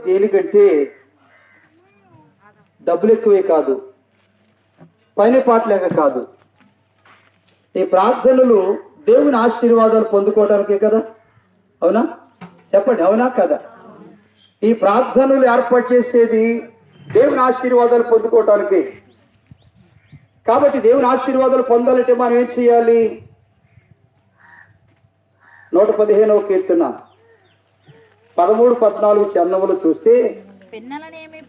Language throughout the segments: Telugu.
దేనికంటే డబ్బులు ఎక్కువే కాదు, పైన పాటలేక కాదు. ఈ ప్రార్థనలు దేవుని ఆశీర్వాదాలు పొందుకోవడానికే కదా. అవునా చెప్పండి, అవునా కదా? ఈ ప్రార్థనలు ఏర్పాటు చేసేది దేవుని ఆశీర్వాదాలు పొందుకోవటానికి. కాబట్టి దేవుని ఆశీర్వాదాలు పొందాలంటే మనం ఏం చేయాలి? 115వ కీర్తన 13-14 చరణములు చూస్తే, పెన్నలనేమి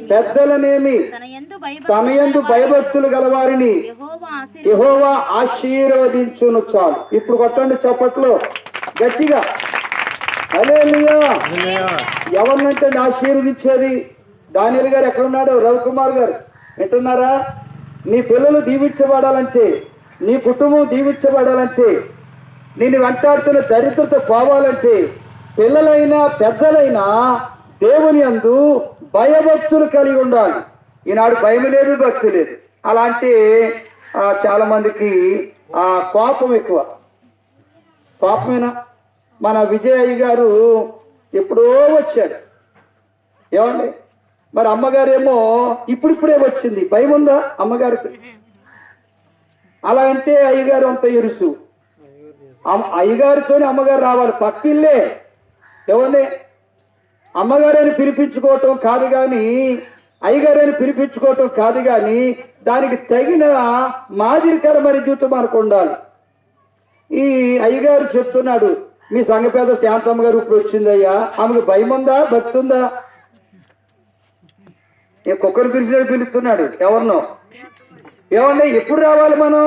పెద్దలనేమి తన యందు భయభక్తులు గలవారిని యెహోవా ఆశీర్వదించును. చాలు. ఇప్పుడు కొట్టండి చప్పట్లో గట్టిగా, హల్లెలూయా. ఎవరినంటే ఆశీర్వదించేది? దానియేలు గారు ఎక్కడున్నాడు? రవికుమార్ గారు వింటున్నారా? నీ పిల్లలు దీవించబడాలంటే, నీ కుటుంబం దీవించబడాలంటే, నేను వెంటాడుతున్న దరిద్రత పోవాలంటే, పిల్లలైనా పెద్దలైనా దేవుని యందు భయభక్తులు కలిగి ఉండాలి. ఈనాడు భయం లేదు, భక్తి లేదు. అలాంటి చాలా మందికి కోపం ఎక్కువ. కోపమేనా? మన విజయయ్య గారు ఎప్పుడో వచ్చాడు, ఏమండి? మరి అమ్మగారేమో ఇప్పుడిప్పుడే వచ్చింది. భయం ఉందా అమ్మగారికి? అలా అంటే అయ్యగారు అంత ఇరుసు. అయ్యగారితోనే అమ్మగారు రావాలి, పక్కిల్లే. ఏమండి? అమ్మగారని పిలిపించుకోవటం కాదు కానీ, అయ్యగారని పిలిపించుకోవటం కాదు కానీ, దానికి తగిన మాదిరికరమైన జీవితం మనకు ఉండాలి. ఈ అయ్యగారు చెప్తున్నాడు, మీ సంఘపేద శాంతమ్మ గారు ఇప్పుడు వచ్చిందయ్యా, ఆమెకు భయం ఉందా, భక్తి ఉందా? కుక్కరు పిలిచినట్టు పిలుస్తున్నాడు ఎవరినో. ఏమండి? ఎప్పుడు రావాలి మనం?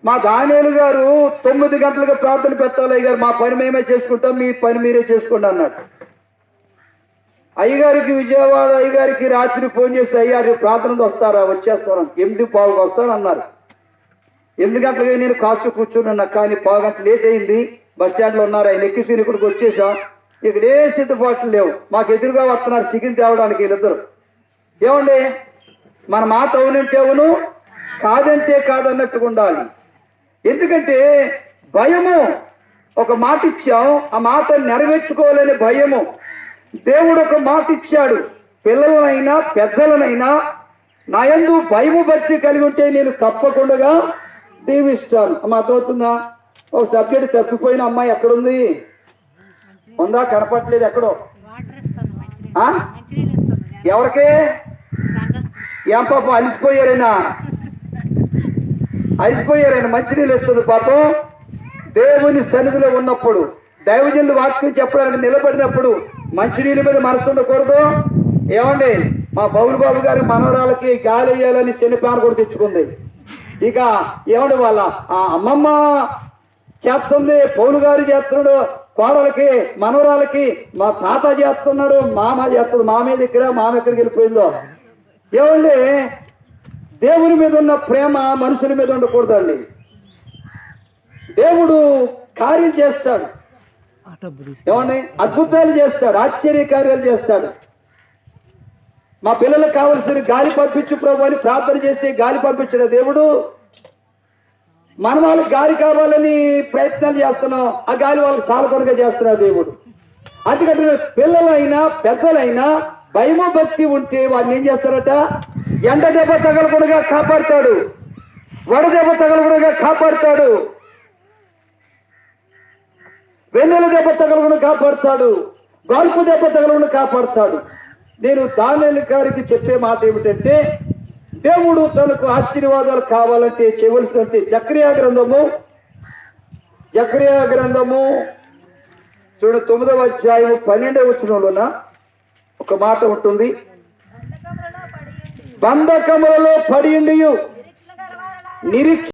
మా దానియేలు గారు 9 గంటలకు ప్రార్థన పెట్టాలి. అయ్యగారు మా పని మేమే చేసుకుంటాం, మీ పని మీరే చేసుకోండి అన్నాడు. అయ్యగారికి విజయవాడ అయ్యగారికి రాత్రి ఫోన్ చేసి, అయ్యారు ప్రార్థనకు వస్తారా? వచ్చేస్తాను. 8:15 వస్తాను అన్నారు. 8 గంటలకి నేను కాసు కూర్చున్నా, కానీ 1/2 గంట లేట్ అయింది. బస్ స్టాండ్లో ఉన్నారు. ఆయన ఎక్కించి ఇక్కడికి వచ్చేసాం. ఇక్కడ ఏ సిద్ధపాట్లు లేవు. మాకు ఎదురుగా వస్తున్నారు చికెన్ తేవడానికి వీళ్ళిద్దరు. ఏమండి? మన మాట అవునంటే అవును, కాదంటే కాదన్నట్టుగా ఉండాలి. ఎందుకంటే భయము, ఒక మాట ఇచ్చాం, ఆ మాట నెరవేర్చుకోవాలనే భయము. దేవుడు ఒక మాట ఇచ్చాడు, పిల్లలనైనా పెద్దలనైనా నా యందు భయము భక్తి కలిగి ఉంటే నేను తప్పకుండా దీవిస్తాను. అర్థమవుతుందా? ఒక సబ్జెక్ట్ తప్పిపోయిన అమ్మాయి ఎక్కడుంది? ఉందా? కనపట్లేదు. ఎక్కడో. ఎవరికి? ఏం పాపం అలిసిపోయారైనా మంచినీళ్ళు ఇస్తుంది పాపం. దేవుని సన్నిధిలో ఉన్నప్పుడు, దైవజనులు వాక్యం చెప్పడానికి నిలబడినప్పుడు మంచినీళ్ళ మీద మనసు ఉండకూడదు. ఏమండి? మా పౌలు బాబు గారి మనవరాలకి గాలి వేయాలని శనిపాన కూడా తెచ్చుకుంది. ఇక ఏమండి, వాళ్ళ అమ్మమ్మ చేస్తుంది, పౌలు గారు చేస్తున్నాడు, కోడలకి మనవరాలకి మా తాత చేస్తున్నాడు, మామ చేస్తుంది. మామేది ఇక్కడ, మామ ఎక్కడికి వెళ్ళిపోయిందో. ఏమండి? దేవుని మీద ఉన్న ప్రేమ మనుషుల మీద ఉండకూడదండి. దేవుడు కార్యం చేస్తాడు, ఏమండి? అద్భుతాలు చేస్తాడు, ఆశ్చర్య కార్యాలు చేస్తాడు. మా పిల్లలకు కావలసిన గాలి పంపించు ప్రభు అని ప్రార్థన చేస్తే గాలి పంపించిన దేవుడు, మనం వాళ్ళకి గాలి కావాలని ప్రయత్నాలు చేస్తున్నాం, ఆ గాలి వాళ్ళకి సాలపడగా చేస్తున్నాడు దేవుడు. అందుకంటే పిల్లలైనా పెద్దలైనా భయమో భక్తి ఉంటే వాడిని ఏం చేస్తారట? ఎండ దెబ్బ తగలకుండా కాపాడుతాడు, వడదెబ్బ తగలకుండా కాపాడుతాడు, వెన్నెల దెబ్బ తగలకుండా కాపాడుతాడు, గాల్పు దెబ్బ తగలకుండా కాపాడుతాడు. నేను దానియేలు గారికి చెప్పే మాట ఏమిటంటే, దేవుడు తనకు ఆశీర్వాదాలు కావాలంటే చేయవలసినంటే జకర్యా గ్రంథము చూడ 9వ అధ్యాయం 12వ వచనంలోన ఒక మాట ఉంటుంది. బంధకములలో పడి నిరీక్ష